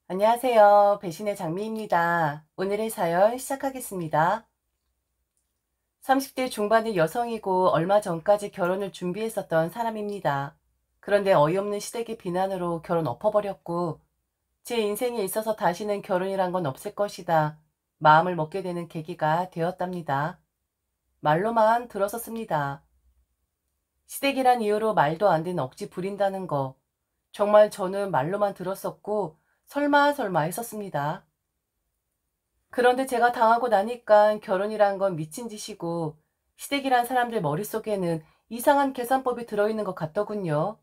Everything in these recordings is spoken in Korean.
안녕하세요. 배신의 장미입니다. 오늘의 사연 시작하겠습니다. 30대 중반의 여성이고 얼마 전까지 결혼을 준비했었던 사람입니다. 그런데 어이없는 시댁의 비난으로 결혼 엎어버렸고 제 인생에 있어서 다시는 결혼이란 건 없을 것이다. 마음을 먹게 되는 계기가 되었답니다. 말로만 들었었습니다. 시댁이란 이유로 말도 안 되는 억지 부린다는 거. 정말 저는 말로만 들었었고 설마 설마 했었습니다. 그런데 제가 당하고 나니까 결혼이란 건 미친 짓이고 시댁이란 사람들 머릿속에는 이상한 계산법이 들어있는 것 같더군요.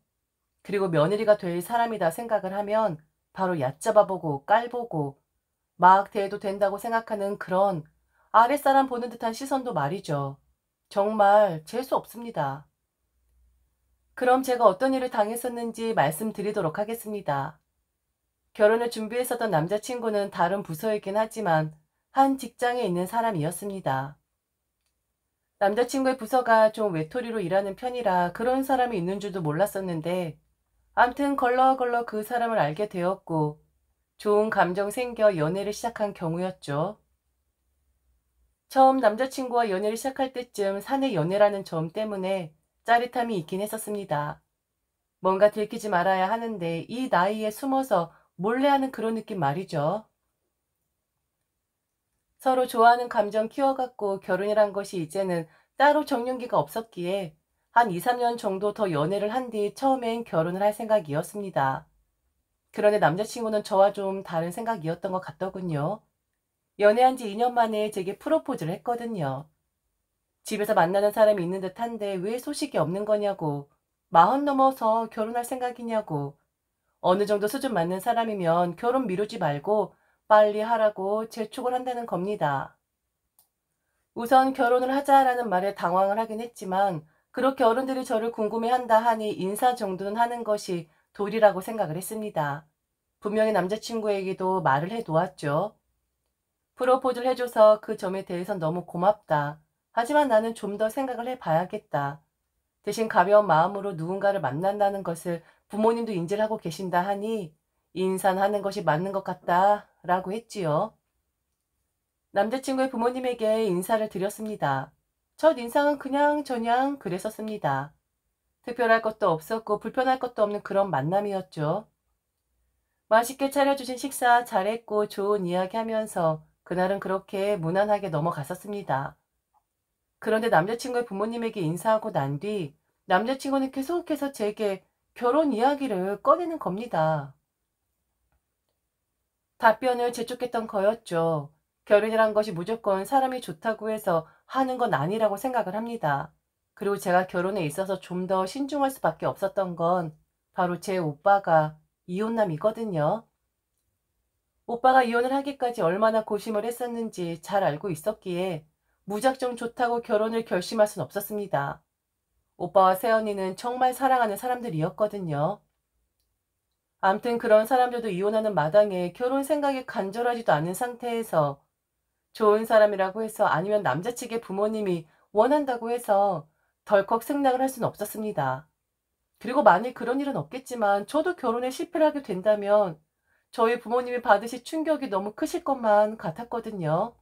그리고 며느리가 될 사람이다 생각을 하면 바로 얕잡아보고 깔보고 막 대해도 된다고 생각하는 그런 아랫사람 보는 듯한 시선도 말이죠. 정말 재수 없습니다. 그럼 제가 어떤 일을 당했었는지 말씀드리도록 하겠습니다. 결혼을 준비했었던 남자친구는 다른 부서이긴 하지만 한 직장에 있는 사람이었습니다. 남자친구의 부서가 좀 외톨이로 일하는 편이라 그런 사람이 있는 줄도 몰랐었는데 암튼 걸러걸러 그 사람을 알게 되었고 좋은 감정 생겨 연애를 시작한 경우였죠. 처음 남자친구와 연애를 시작할 때쯤 사내 연애라는 점 때문에 짜릿함이 있긴 했었습니다. 뭔가 들키지 말아야 하는데 이 나이에 숨어서 몰래 하는 그런 느낌 말이죠. 서로 좋아하는 감정 키워갖고 결혼이란 것이 이제는 따로 정년기가 없었기에 한 2, 3년 정도 더 연애를 한 뒤 처음엔 결혼을 할 생각이었습니다. 그런데 남자친구는 저와 좀 다른 생각이었던 것 같더군요. 연애한 지 2년 만에 제게 프로포즈를 했거든요. 집에서 만나는 사람이 있는 듯한데 왜 소식이 없는 거냐고, 40 넘어서 결혼할 생각이냐고, 어느 정도 수준 맞는 사람이면 결혼 미루지 말고 빨리 하라고 재촉을 한다는 겁니다. 우선 결혼을 하자라는 말에 당황을 하긴 했지만 그렇게 어른들이 저를 궁금해한다 하니 인사 정도는 하는 것이 도리라고 생각을 했습니다. 분명히 남자친구에게도 말을 해놓았죠. 프로포즈를 해줘서 그 점에 대해선 너무 고맙다. 하지만 나는 좀 더 생각을 해봐야겠다. 대신 가벼운 마음으로 누군가를 만난다는 것을 부모님도 인지를 하고 계신다 하니 인사하는 것이 맞는 것 같다 라고 했지요. 남자친구의 부모님에게 인사를 드렸습니다. 첫 인상은 그냥저냥 그랬었습니다. 특별할 것도 없었고 불편할 것도 없는 그런 만남이었죠. 맛있게 차려주신 식사 잘했고 좋은 이야기 하면서 그날은 그렇게 무난하게 넘어갔었습니다. 그런데 남자친구의 부모님에게 인사하고 난 뒤 남자친구는 계속해서 제게 결혼 이야기를 꺼내는 겁니다. 답변을 재촉했던 거였죠. 결혼이란 것이 무조건 사람이 좋다고 해서 하는 건 아니라고 생각을 합니다. 그리고 제가 결혼에 있어서 좀 더 신중할 수밖에 없었던 건 바로 제 오빠가 이혼남이거든요. 오빠가 이혼을 하기까지 얼마나 고심을 했었는지 잘 알고 있었기에 무작정 좋다고 결혼을 결심할 순 없었습니다. 오빠와 새언니는 정말 사랑하는 사람들이었거든요. 암튼 그런 사람들도 이혼하는 마당에 결혼 생각이 간절하지도 않은 상태에서 좋은 사람이라고 해서 아니면 남자 측의 부모님이 원한다고 해서 덜컥 승낙을 할 수는 없었습니다. 그리고 만일 그런 일은 없겠지만 저도 결혼에 실패를 하게 된다면 저희 부모님이 받으실 충격이 너무 크실 것만 같았거든요.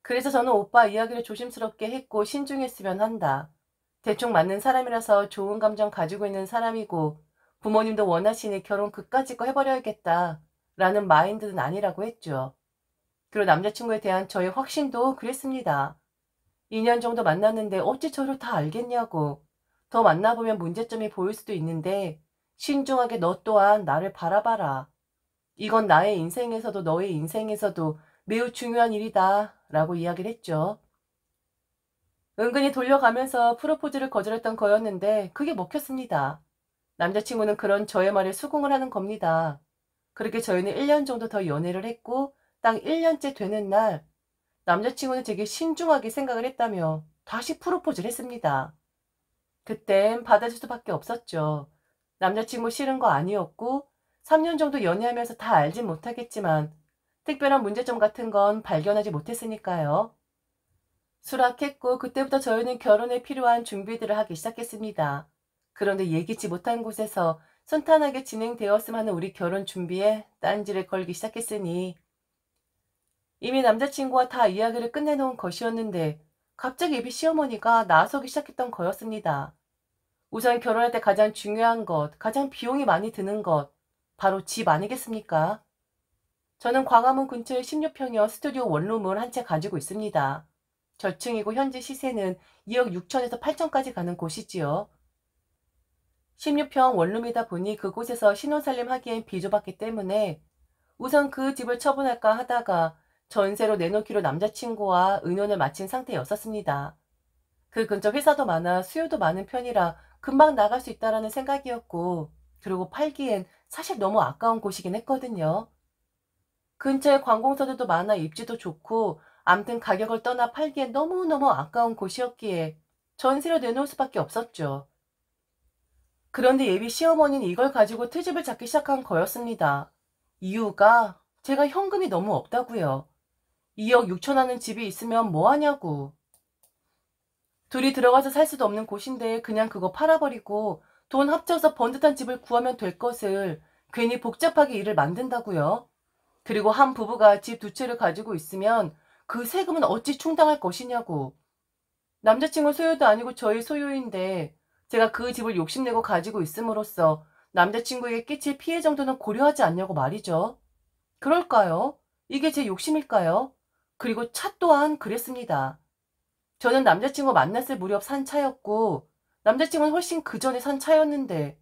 그래서 저는 오빠 이야기를 조심스럽게 했고 신중했으면 한다. 대충 맞는 사람이라서 좋은 감정 가지고 있는 사람이고 부모님도 원하시니 결혼 그까짓 거 해버려야겠다 라는 마인드는 아니라고 했죠. 그리고 남자친구에 대한 저의 확신도 그랬습니다. 2년 정도 만났는데 어찌 저를 다 알겠냐고. 더 만나보면 문제점이 보일 수도 있는데 신중하게 너 또한 나를 바라봐라. 이건 나의 인생에서도 너의 인생에서도 매우 중요한 일이다 라고 이야기를 했죠. 은근히 돌려가면서 프로포즈를 거절했던 거였는데 그게 먹혔습니다. 남자친구는 그런 저의 말에 수긍을 하는 겁니다. 그렇게 저희는 1년 정도 더 연애를 했고 딱 1년째 되는 날 남자친구는 되게 신중하게 생각을 했다며 다시 프로포즈를 했습니다. 그땐 받아줄 수밖에 없었죠. 남자친구 싫은 거 아니었고 3년 정도 연애하면서 다 알진 못하겠지만 특별한 문제점 같은 건 발견하지 못했으니까요. 수락했고 그때부터 저희는 결혼에 필요한 준비들을 하기 시작했습니다. 그런데 예기치 못한 곳에서 순탄하게 진행되었음 하는 우리 결혼 준비에 딴지를 걸기 시작했으니 이미 남자친구와 다 이야기를 끝내놓은 것이었는데 갑자기 예비 시어머니가 나서기 시작했던 거였습니다. 우선 결혼할 때 가장 중요한 것, 가장 비용이 많이 드는 것, 바로 집 아니겠습니까? 저는 광화문 근처에 16평형 스튜디오 원룸을 한 채 가지고 있습니다. 저층이고 현재 시세는 2억 6천에서 8천까지 가는 곳이지요. 16평 원룸이다 보니 그곳에서 신혼살림 하기엔 비좁았기 때문에 우선 그 집을 처분할까 하다가 전세로 내놓기로 남자친구와 의논을 마친 상태였었습니다. 그 근처 회사도 많아 수요도 많은 편이라 금방 나갈 수 있다라는 생각이었고, 그리고 팔기엔 사실 너무 아까운 곳이긴 했거든요. 근처에 관공서들도 많아 입지도 좋고 암튼 가격을 떠나 팔기엔 너무너무 아까운 곳이었기에 전세로 내놓을 수밖에 없었죠. 그런데 예비 시어머니는 이걸 가지고 트집을 잡기 시작한 거였습니다. 이유가 제가 현금이 너무 없다고요. 2억 6천 하는 집이 있으면 뭐 하냐고. 둘이 들어가서 살 수도 없는 곳인데 그냥 그거 팔아버리고 돈 합쳐서 번듯한 집을 구하면 될 것을 괜히 복잡하게 일을 만든다고요. 그리고 한 부부가 집 두 채를 가지고 있으면 그 세금은 어찌 충당할 것이냐고. 남자친구 소유도 아니고 저희 소유인데 제가 그 집을 욕심내고 가지고 있음으로써 남자친구에게 끼칠 피해 정도는 고려하지 않냐고 말이죠. 그럴까요? 이게 제 욕심일까요? 그리고 차 또한 그랬습니다. 저는 남자친구 만났을 무렵 산 차였고 남자친구는 훨씬 그 전에 산 차였는데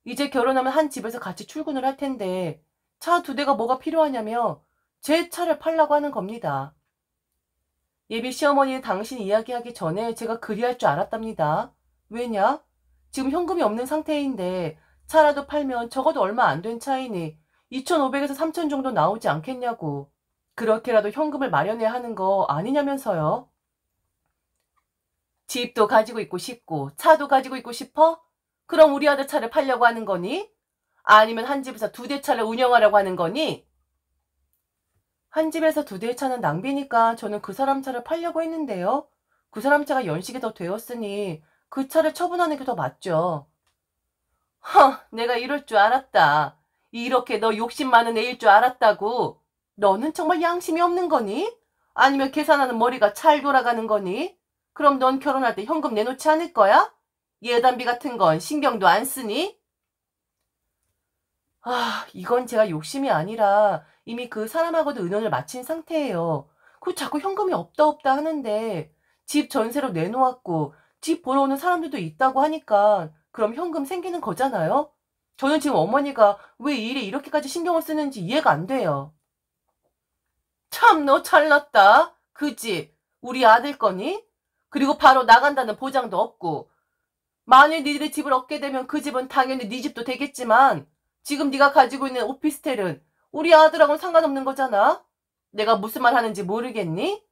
이제 결혼하면 한 집에서 같이 출근을 할 텐데 차 두 대가 뭐가 필요하냐며 제 차를 팔라고 하는 겁니다. 예비 시어머니는 당신 이야기하기 전에 제가 그리할 줄 알았답니다. 왜냐? 지금 현금이 없는 상태인데 차라도 팔면 적어도 얼마 안 된 차이니 2,500에서 3,000 정도 나오지 않겠냐고. 그렇게라도 현금을 마련해야 하는 거 아니냐면서요. 집도 가지고 있고 싶고 차도 가지고 있고 싶어? 그럼 우리 아들 차를 팔려고 하는 거니? 아니면 한 집에서 두 대 차를 운영하려고 하는 거니? 한 집에서 두 대의 차는 낭비니까 저는 그 사람 차를 팔려고 했는데요. 그 사람 차가 연식이 더 되었으니 그 차를 처분하는 게 더 맞죠. 내가 이럴 줄 알았다. 이렇게 너 욕심 많은 애일 줄 알았다고. 너는 정말 양심이 없는 거니? 아니면 계산하는 머리가 잘 돌아가는 거니? 그럼 넌 결혼할 때 현금 내놓지 않을 거야? 예단비 같은 건 신경도 안 쓰니? 이건 제가 욕심이 아니라 이미 그 사람하고도 의논을 마친 상태예요. 그 자꾸 현금이 없다 없다 하는데 집 전세로 내놓았고 집 보러 오는 사람들도 있다고 하니까 그럼 현금 생기는 거잖아요? 저는 지금 어머니가 왜 이 일에 이렇게까지 신경을 쓰는지 이해가 안 돼요. 참, 너 잘났다. 그 집, 우리 아들 거니? 그리고 바로 나간다는 보장도 없고 만일 니들이 집을 얻게 되면 그 집은 당연히 네 집도 되겠지만 지금 네가 가지고 있는 오피스텔은 우리 아들하고는 상관없는 거잖아. 내가 무슨 말 하는지 모르겠니?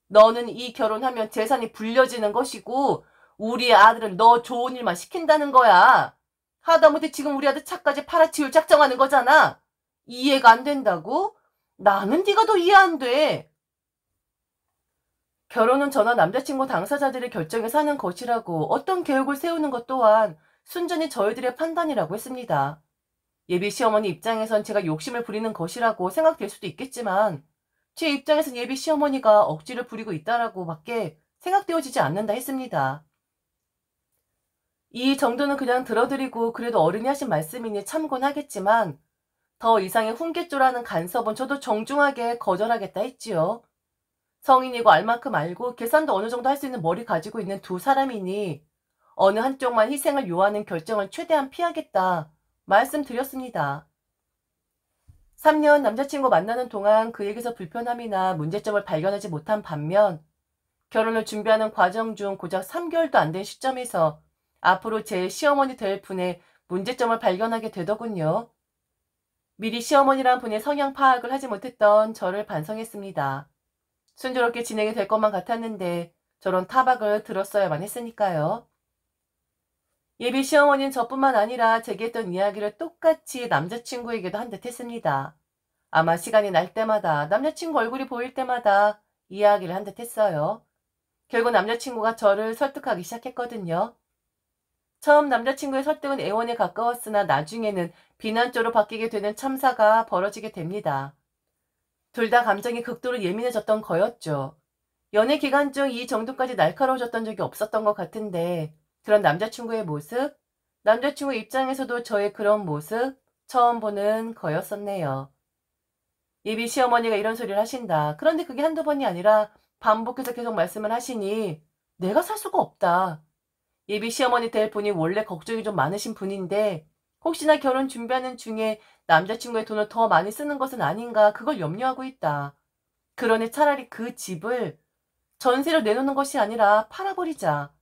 너는 이 결혼하면 재산이 불려지는 것이고 우리 아들은 너 좋은 일만 시킨다는 거야. 하다못해 지금 우리 아들 차까지 팔아치울 작정하는 거잖아. 이해가 안 된다고? 나는 네가 더 이해 안 돼. 결혼은 저나 남자친구 당사자들의 결정에서 하는 것이라고 어떤 계획을 세우는 것 또한 순전히 저희들의 판단이라고 했습니다. 예비 시어머니 입장에선 제가 욕심을 부리는 것이라고 생각될 수도 있겠지만 제 입장에선 예비 시어머니가 억지를 부리고 있다라고 밖에 생각되어지지 않는다 했습니다. 이 정도는 그냥 들어드리고 그래도 어른이 하신 말씀이니 참곤하겠지만 더 이상의 훈계조라는 간섭은 저도 정중하게 거절하겠다 했지요. 성인이고 알 만큼 알고 계산도 어느 정도 할 수 있는 머리 가지고 있는 두 사람이니 어느 한쪽만 희생을 요하는 결정을 최대한 피하겠다 말씀드렸습니다. 3년 남자친구 만나는 동안 그에게서 불편함이나 문제점을 발견하지 못한 반면 결혼을 준비하는 과정 중 고작 3개월도 안 된 시점에서 앞으로 제 시어머니 될 분의 문제점을 발견하게 되더군요. 미리 시어머니란 분의 성향 파악을 하지 못했던 저를 반성했습니다. 순조롭게 진행이 될 것만 같았는데 저런 타박을 들었어야만 했으니까요. 예비 시어머니는 저뿐만 아니라 제게 했던 이야기를 똑같이 남자친구에게도 한 듯 했습니다. 아마 시간이 날 때마다 남자친구 얼굴이 보일 때마다 이야기를 한 듯 했어요. 결국 남자친구가 저를 설득하기 시작했거든요. 처음 남자친구의 설득은 애원에 가까웠으나 나중에는 비난조로 바뀌게 되는 참사가 벌어지게 됩니다. 둘 다 감정이 극도로 예민해졌던 거였죠. 연애 기간 중 이 정도까지 날카로워졌던 적이 없었던 것 같은데 그런 남자친구의 모습, 남자친구 입장에서도 저의 그런 모습 처음 보는 거였었네요. 예비 시어머니가 이런 소리를 하신다. 그런데 그게 한두 번이 아니라 반복해서 계속 말씀을 하시니 내가 살 수가 없다. 예비 시어머니 될 분이 원래 걱정이 좀 많으신 분인데 혹시나 결혼 준비하는 중에 남자친구의 돈을 더 많이 쓰는 것은 아닌가 그걸 염려하고 있다. 그러니 차라리 그 집을 전세로 내놓는 것이 아니라 팔아버리자.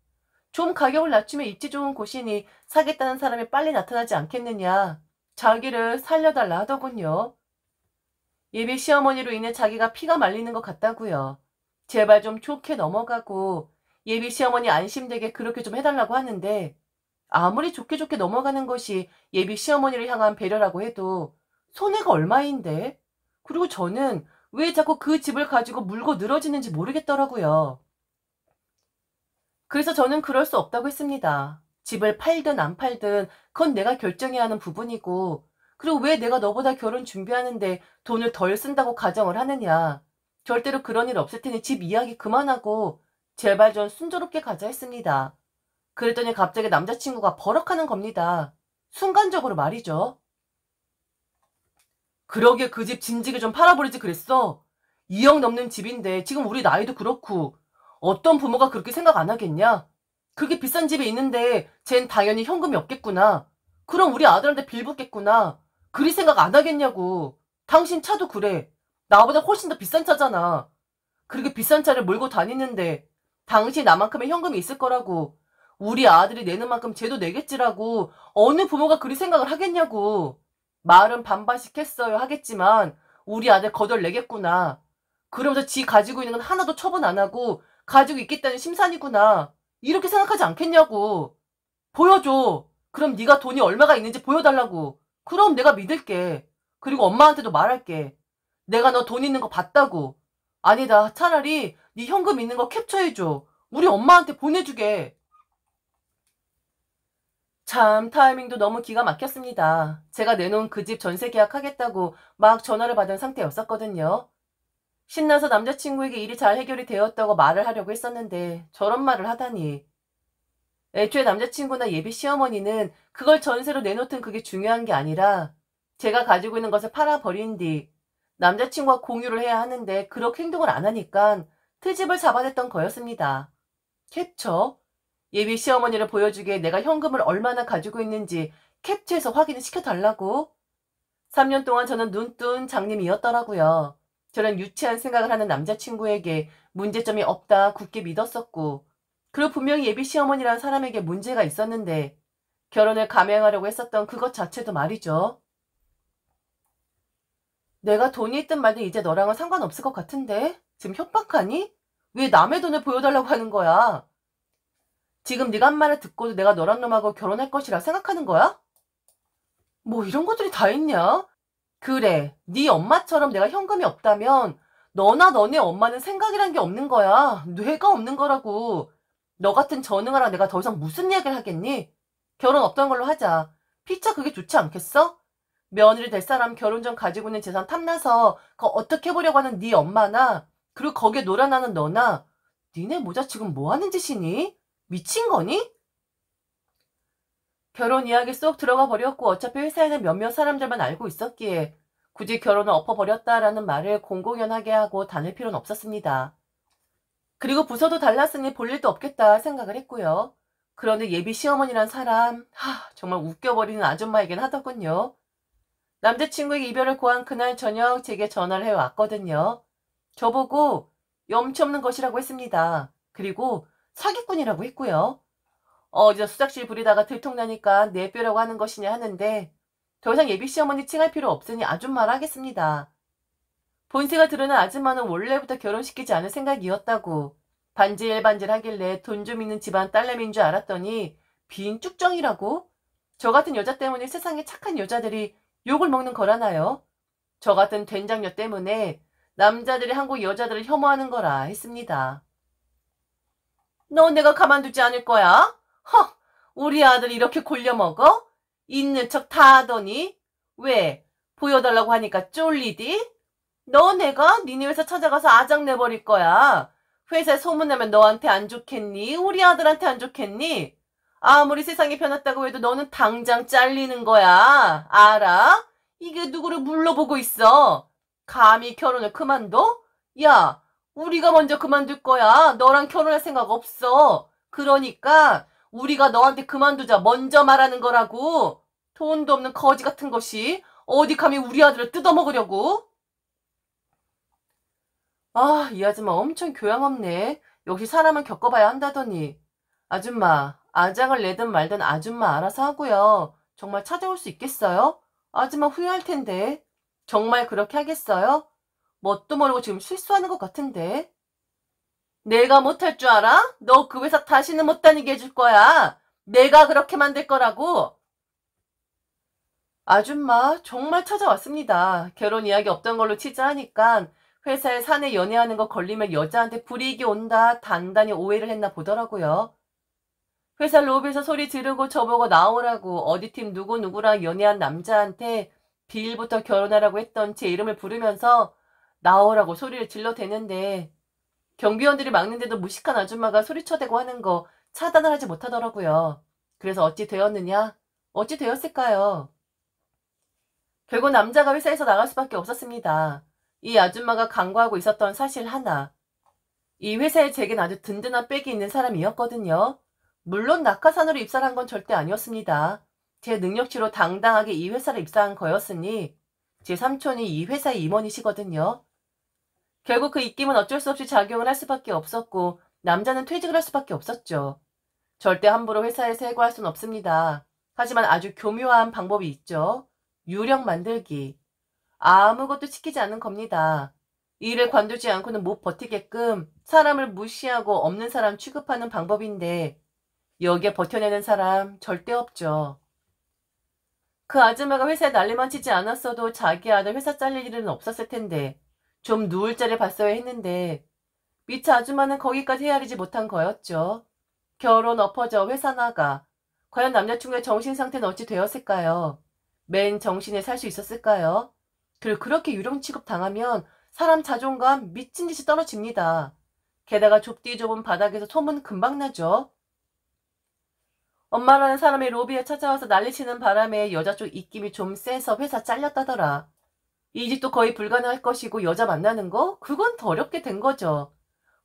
좀 가격을 낮추면 입지 좋은 곳이니 사겠다는 사람이 빨리 나타나지 않겠느냐. 자기를 살려달라 하더군요. 예비 시어머니로 인해 자기가 피가 말리는 것 같다고요. 제발 좀 좋게 넘어가고 예비 시어머니 안심되게 그렇게 좀 해달라고 하는데 아무리 좋게 좋게 넘어가는 것이 예비 시어머니를 향한 배려라고 해도 손해가 얼마인데? 그리고 저는 왜 자꾸 그 집을 가지고 물고 늘어지는지 모르겠더라고요. 그래서 저는 그럴 수 없다고 했습니다. 집을 팔든 안 팔든 그건 내가 결정해야 하는 부분이고 그리고 왜 내가 너보다 결혼 준비하는데 돈을 덜 쓴다고 가정을 하느냐. 절대로 그런 일 없을 테니 집 이야기 그만하고 제발 좀 순조롭게 가자 했습니다. 그랬더니 갑자기 남자친구가 버럭하는 겁니다. 순간적으로 말이죠. 그러게 그 집 진지게 좀 팔아버리지 그랬어. 2억 넘는 집인데 지금 우리 나이도 그렇고 어떤 부모가 그렇게 생각 안 하겠냐? 그렇게 비싼 집에 있는데 쟨 당연히 현금이 없겠구나. 그럼 우리 아들한테 빌붙겠구나. 그리 생각 안 하겠냐고. 당신 차도 그래. 나보다 훨씬 더 비싼 차잖아. 그렇게 비싼 차를 몰고 다니는데 당신 나만큼의 현금이 있을 거라고. 우리 아들이 내는 만큼 쟤도 내겠지라고 어느 부모가 그리 생각을 하겠냐고. 말은 반반씩 했어요 하겠지만 우리 아들 거덜내겠구나. 그러면서 지 가지고 있는 건 하나도 처분 안 하고 가지고 있겠다는 심산이구나. 이렇게 생각하지 않겠냐고. 보여줘. 그럼 네가 돈이 얼마가 있는지 보여달라고. 그럼 내가 믿을게. 그리고 엄마한테도 말할게. 내가 너 돈 있는 거 봤다고. 아니다. 차라리 네 현금 있는 거 캡처해줘. 우리 엄마한테 보내주게. 참 타이밍도 너무 기가 막혔습니다. 제가 내놓은 그 집 전세 계약하겠다고 막 전화를 받은 상태였었거든요. 신나서 남자친구에게 일이 잘 해결이 되었다고 말을 하려고 했었는데 저런 말을 하다니. 애초에 남자친구나 예비 시어머니는 그걸 전세로 내놓든 그게 중요한 게 아니라 제가 가지고 있는 것을 팔아버린 뒤 남자친구와 공유를 해야 하는데 그렇게 행동을 안 하니까 트집을 잡아냈던 거였습니다. 캡처? 예비 시어머니를 보여주게 내가 현금을 얼마나 가지고 있는지 캡처해서 확인을 시켜달라고? 3년 동안 저는 눈뜬 장님이었더라고요. 저는 유치한 생각을 하는 남자친구에게 문제점이 없다 굳게 믿었었고 그리고 분명히 예비 시어머니라는 사람에게 문제가 있었는데 결혼을 감행하려고 했었던 그것 자체도 말이죠. 내가 돈이 있든 말든 이제 너랑은 상관없을 것 같은데? 지금 협박하니? 왜 남의 돈을 보여달라고 하는 거야? 지금 네가 한 말을 듣고도 내가 너란 놈하고 결혼할 것이라 생각하는 거야? 뭐 이런 것들이 다 있냐? 그래, 네 엄마처럼 내가 현금이 없다면 너나 너네 엄마는 생각이란 게 없는 거야. 뇌가 없는 거라고. 너 같은 전응아랑 내가 더 이상 무슨 이야기를 하겠니? 결혼 없던 걸로 하자. 피차 그게 좋지 않겠어? 며느리 될 사람 결혼 전 가지고 있는 재산 탐나서 그거 어떻게 해보려고 하는 네 엄마나 그리고 거기에 놀아나는 너나 니네 모자 지금 뭐 하는 짓이니? 미친 거니? 결혼 이야기 쏙 들어가 버렸고 어차피 회사에는 몇몇 사람들만 알고 있었기에 굳이 결혼을 엎어버렸다라는 말을 공공연하게 하고 다닐 필요는 없었습니다. 그리고 부서도 달랐으니 볼 일도 없겠다 생각을 했고요. 그런데 예비 시어머니란 사람, 정말 웃겨버리는 아줌마이긴 하더군요. 남자친구에게 이별을 고한 그날 저녁 제게 전화를 해왔거든요. 저보고 염치 없는 것이라고 했습니다. 그리고 사기꾼이라고 했고요. 어디서 수작실 부리다가 들통나니까 내빼려고 하는 것이냐 하는데 더 이상 예비 시어머니 칭할 필요 없으니 아줌마라 하겠습니다. 본세가 드러난 아줌마는 원래부터 결혼시키지 않을 생각이었다고 반질반질 하길래 돈 좀 있는 집안 딸내미인 줄 알았더니 빈 쭉정이라고? 저 같은 여자 때문에 세상에 착한 여자들이 욕을 먹는 거라나요? 저 같은 된장녀 때문에 남자들이 한국 여자들을 혐오하는 거라 했습니다. 너 내가 가만두지 않을 거야? 우리 아들 이렇게 골려먹어? 있는 척 다 하더니? 왜? 보여달라고 하니까 쫄리디? 너 내가 니네 회사 찾아가서 아작내버릴 거야. 회사에 소문나면 너한테 안 좋겠니? 우리 아들한테 안 좋겠니? 아무리 세상이 변했다고 해도 너는 당장 잘리는 거야. 알아? 이게 누구를 물러보고 있어? 감히 결혼을 그만둬? 야, 우리가 먼저 그만둘 거야. 너랑 결혼할 생각 없어. 그러니까 우리가 너한테 그만두자 먼저 말하는 거라고. 돈도 없는 거지 같은 것이 어디 감히 우리 아들을 뜯어먹으려고? 아, 이 아줌마 엄청 교양 없네. 역시 사람은 겪어봐야 한다더니. 아줌마, 아장을 내든 말든 아줌마 알아서 하고요. 정말 찾아올 수 있겠어요? 아줌마 후회할 텐데. 정말 그렇게 하겠어요? 뭣도 모르고 지금 실수하는 것 같은데. 내가 못할 줄 알아? 너 그 회사 다시는 못 다니게 해줄 거야. 내가 그렇게 만들 거라고. 아줌마, 정말 찾아왔습니다. 결혼 이야기 없던 걸로 치자하니까 회사에 사내 연애하는 거 걸리면 여자한테 불이익이 온다 단단히 오해를 했나 보더라고요. 회사 로비에서 소리 지르고 저보고 나오라고 어디 팀 누구누구랑 연애한 남자한테 비일부터 결혼하라고 했던 제 이름을 부르면서 나오라고 소리를 질러대는데 경비원들이 막는데도 무식한 아줌마가 소리쳐대고 하는 거 차단을 하지 못하더라고요. 그래서 어찌 되었느냐? 어찌 되었을까요? 결국 남자가 회사에서 나갈 수밖에 없었습니다. 이 아줌마가 간과하고 있었던 사실 하나. 이 회사에 제겐 아주 든든한 백이 있는 사람이었거든요. 물론 낙하산으로 입사를 한 건 절대 아니었습니다. 제 능력치로 당당하게 이 회사를 입사한 거였으니 제 삼촌이 이 회사의 임원이시거든요. 결국 그 입김은 어쩔 수 없이 작용을 할 수밖에 없었고 남자는 퇴직을 할 수밖에 없었죠. 절대 함부로 회사에서 해고할 순 없습니다. 하지만 아주 교묘한 방법이 있죠. 유령 만들기. 아무것도 시키지 않는 겁니다. 일을 관두지 않고는 못 버티게끔 사람을 무시하고 없는 사람 취급하는 방법인데 여기에 버텨내는 사람 절대 없죠. 그 아줌마가 회사에 난리만 치지 않았어도 자기 아들 회사 잘릴 일은 없었을 텐데 좀 누울 자리 봤어야 했는데 미차 아줌마는 거기까지 헤아리지 못한 거였죠. 결혼 엎어져 회사 나가. 과연 남자친구의 정신 상태는 어찌 되었을까요? 맨 정신에 살 수 있었을까요? 그리고 그렇게 유령 취급 당하면 사람 자존감 미친 듯이 떨어집니다. 게다가 좁디 좁은 바닥에서 소문 금방 나죠. 엄마라는 사람이 로비에 찾아와서 난리치는 바람에 여자 쪽 입김이 좀 세서 회사 잘렸다더라. 이직도 거의 불가능할 것이고 여자 만나는 거? 그건 더 어렵게 된 거죠.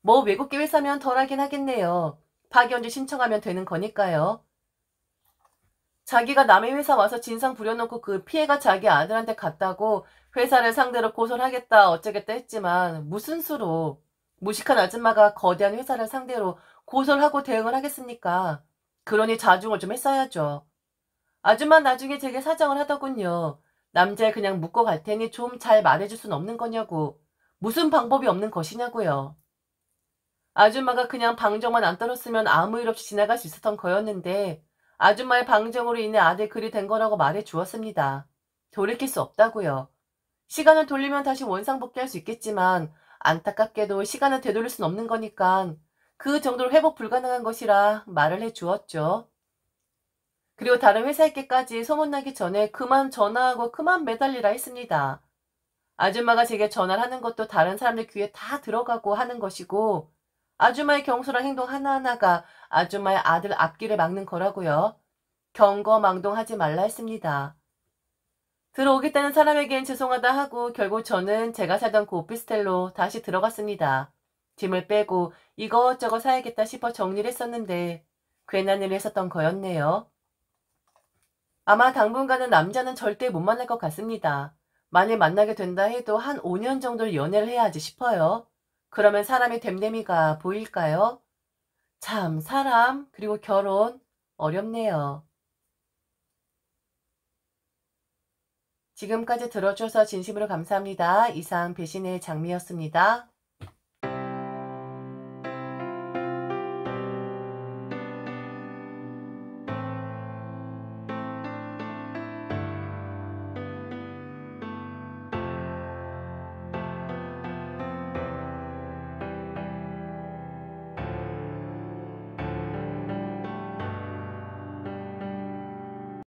뭐 외국계 회사면 덜하긴 하겠네요. 파견제 신청하면 되는 거니까요. 자기가 남의 회사 와서 진상 부려놓고 그 피해가 자기 아들한테 갔다고 회사를 상대로 고소를 하겠다 어쩌겠다 했지만 무슨 수로 무식한 아줌마가 거대한 회사를 상대로 고소를 하고 대응을 하겠습니까? 그러니 자중을 좀 했어야죠. 아줌마 나중에 제게 사정을 하더군요. 남자애 그냥 묶고 갈 테니 좀 잘 말해줄 순 없는 거냐고. 무슨 방법이 없는 것이냐고요. 아줌마가 그냥 방정만 안 떨었으면 아무 일 없이 지나갈 수 있었던 거였는데 아줌마의 방정으로 인해 아들 글이 된 거라고 말해 주었습니다. 돌이킬 수 없다고요. 시간을 돌리면 다시 원상복귀할 수 있겠지만 안타깝게도 시간을 되돌릴 순 없는 거니까 그 정도로 회복 불가능한 것이라 말을 해 주었죠. 그리고 다른 회사에게까지 소문나기 전에 그만 전화하고 그만 매달리라 했습니다. 아줌마가 제게 전화를 하는 것도 다른 사람들 귀에 다 들어가고 하는 것이고 아줌마의 경솔한 행동 하나하나가 아줌마의 아들 앞길을 막는 거라고요. 경거망동하지 말라 했습니다. 들어오겠다는 사람에겐 죄송하다 하고 결국 저는 제가 살던 그 오피스텔로 다시 들어갔습니다. 짐을 빼고 이것저것 사야겠다 싶어 정리를 했었는데 괜한 일을 했었던 거였네요. 아마 당분간은 남자는 절대 못 만날 것 같습니다. 만일 만나게 된다 해도 한 5년 정도를 연애를 해야 하지 싶어요. 그러면 사람의 됨됨이가 보일까요? 참, 사람, 그리고 결혼, 어렵네요. 지금까지 들어주셔서 진심으로 감사합니다. 이상 배신의 장미였습니다.